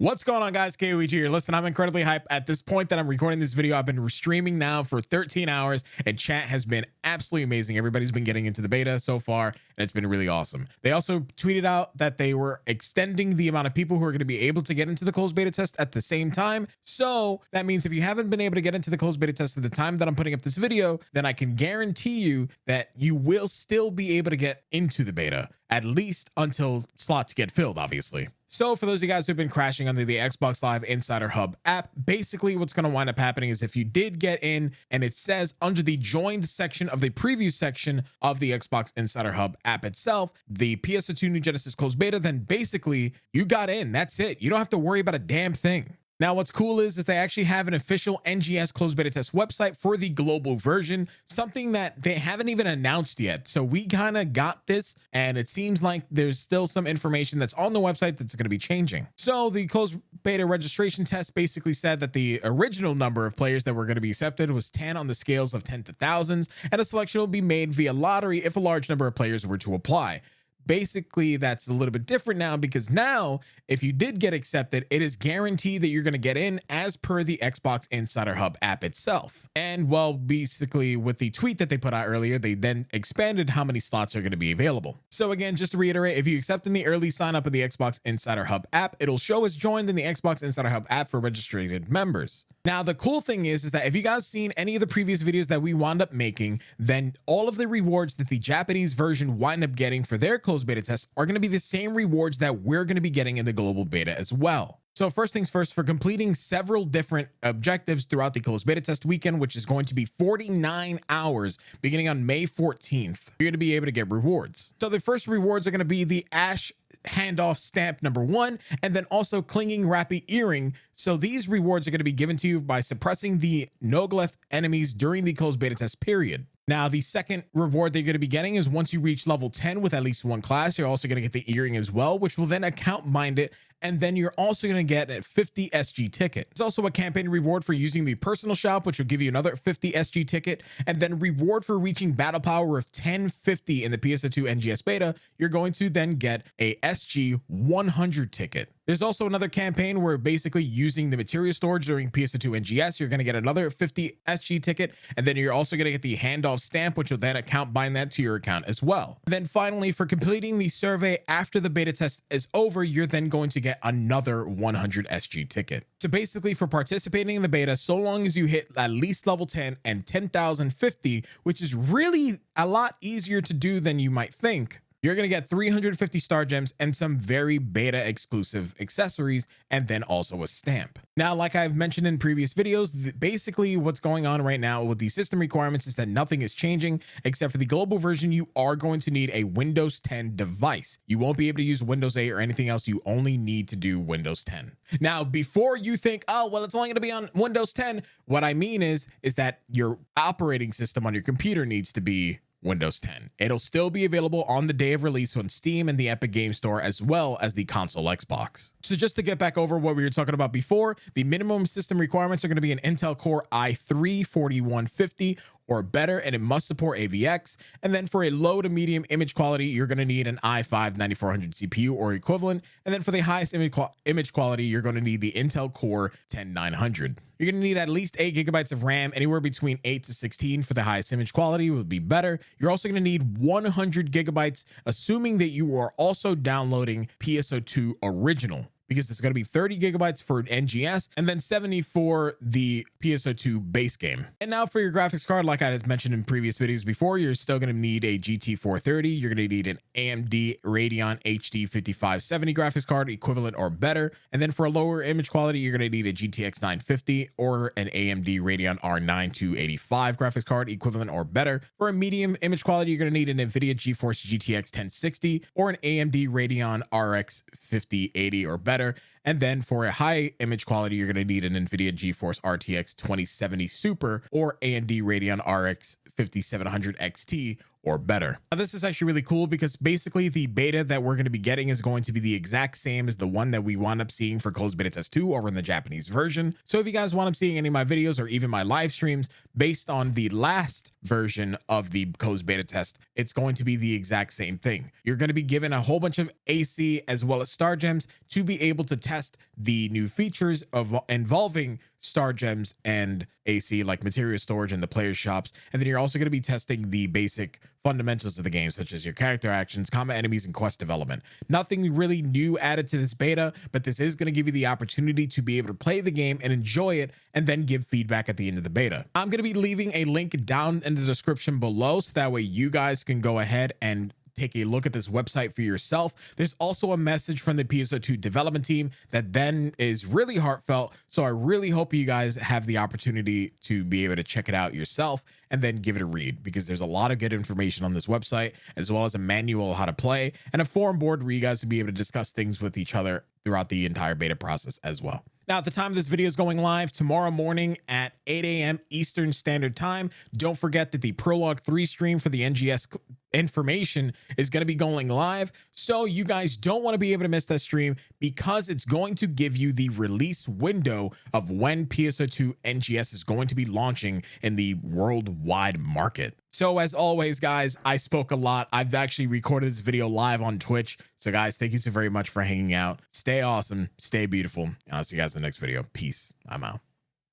What's going on, guys? Kaoiji here. Listen, I'm incredibly hyped. At this point that I'm recording this video, I've been streaming now for 13 hours and chat has been absolutely amazing. Everybody's been getting into the beta so far and it's been really awesome. They also tweeted out that they were extending the amount of people who are going to be able to get into the closed beta test at the same time. So that means if you haven't been able to get into the closed beta test at the time that I'm putting up this video, then I can guarantee you that you will still be able to get into the beta, at least until slots get filled, obviously. So for those of you guys who've been crashing under the Xbox Live Insider Hub app, basically what's going to wind up happening is if you did get in and it says under the joined section of the preview section of the Xbox Insider Hub app itself, the PSO2 New Genesis Closed Beta, then basically you got in. That's it. You don't have to worry about a damn thing. Now, what's cool is they actually have an official NGS Closed Beta Test website for the global version, something that they haven't even announced yet. So we kind of got this, and it seems like there's still some information that's on the website that's going to be changing. So the closed beta registration test basically said that the original number of players that were going to be accepted was 10 on the scales of 10 to thousands, and a selection will be made via lottery if a large number of players were to apply. Basically, that's a little bit different now because now if you did get accepted, it is guaranteed that you're going to get in as per the Xbox Insider Hub app itself. And well, basically with the tweet that they put out earlier, they then expanded how many slots are going to be available. So again, just to reiterate, if you accept in the early sign up of the Xbox Insider Hub app, it'll show as joined in the Xbox Insider Hub app for registered members. Now, the cool thing is that if you guys seen any of the previous videos that we wound up making, then all of the rewards that the Japanese version wind up getting for their closed beta test are going to be the same rewards that we're going to be getting in the global beta as well. So first things first, for completing several different objectives throughout the closed beta test weekend, which is going to be 49 hours beginning on May 14th, you're going to be able to get rewards. So the first rewards are going to be the Ash handoff stamp number 1, and then also clinging rappy earring. So these rewards are going to be given to you by suppressing the Nogolith enemies during the closed beta test period. Now, the second reward that you're going to be getting is once you reach level 10 with at least one class, you're also going to get the earring as well, which will then account mine it. And then you're also going to get a 50 SG ticket. There's also a campaign reward for using the personal shop, which will give you another 50 SG ticket. And then reward for reaching battle power of 1050 in the PSO2 NGS beta, you're going to then get a SG 100 ticket. There's also another campaign where basically using the material storage during PSO2 NGS, you're going to get another 50 SG ticket. And then you're also going to get the handoff stamp, which will then bind that to your account as well. And then finally, for completing the survey after the beta test is over, you're then going to get another 100 SG ticket. So basically, for participating in the beta, so long as you hit at least level 10 and 10,050, which is really a lot easier to do than you might think, you're going to get 350 star gems and some very beta exclusive accessories, and then also a stamp. Now, like I've mentioned in previous videos, basically what's going on right now with the system requirements is that nothing is changing, except for the global version. You are going to need a Windows 10 device. You won't be able to use Windows 8 or anything else. You only need to do Windows 10. Now, before you think, oh, well, it's only going to be on Windows 10, what I mean is that your operating system on your computer needs to be Windows 10. It'll still be available on the day of release on Steam and the Epic Game Store, as well as the console Xbox. So just to get back over what we were talking about before, the minimum system requirements are going to be an Intel Core i3-4150 or better, and it must support AVX. And then for a low to medium image quality, you're going to need an i5-9400 CPU or equivalent. And then for the highest image quality, you're going to need the Intel Core 10900. You're going to need at least 8 gigabytes of RAM, anywhere between 8 to 16 for the highest image quality would be better. You're also going to need 100 gigabytes, assuming that you are also downloading PSO2 Original, because it's going to be 30 gigabytes for NGS and then 70 for the PSO2 base game. And now for your graphics card, like I had mentioned in previous videos before, you're still going to need a GT 430. You're going to need an AMD Radeon HD 5570 graphics card, equivalent or better. And then for a lower image quality, you're going to need a GTX 950 or an AMD Radeon R9 285 graphics card, equivalent or better. For a medium image quality, you're going to need an NVIDIA GeForce GTX 1060 or an AMD Radeon RX 5080 or better. And then for a high image quality, you're going to need an NVIDIA GeForce RTX 2070 Super or AMD Radeon RX 5700 XT or better. Now, this is actually really cool because basically the beta that we're going to be getting is going to be the exact same as the one that we wound up seeing for Closed Beta Test 2 over in the Japanese version. So if you guys want up seeing any of my videos or even my live streams based on the last version of the Closed Beta Test, it's going to be the exact same thing. You're going to be given a whole bunch of AC as well as Star Gems to be able to test the new features of involving Star Gems and AC, like material storage in the player shops. And then you're also going to be testing the basic fundamentals of the game, such as your character actions, combat enemies, and quest development. Nothing really new added to this beta, but this is going to give you the opportunity to be able to play the game and enjoy it and then give feedback at the end of the beta. I'm going to be leaving a link down in the description below so that way you guys can go ahead and take a look at this website for yourself. There's also a message from the PSO2 development team that then is really heartfelt. So I really hope you guys have the opportunity to be able to check it out yourself and then give it a read, because there's a lot of good information on this website, as well as a manual how to play and a forum board where you guys will be able to discuss things with each other throughout the entire beta process as well. Now, at the time this video is going live tomorrow morning at 8 a.m. Eastern Standard Time, don't forget that the Prologue 3 stream for the NGS information is going to be going live. So you guys don't want to be able to miss that stream, because it's going to give you the release window of when PSO2 NGS is going to be launching in the worldwide market. So as always, guys, I spoke a lot. I've actually recorded this video live on Twitch. So guys, thank you so very much for hanging out. Stay awesome, stay beautiful, and I'll see you guys in the next video. Peace. I'm out.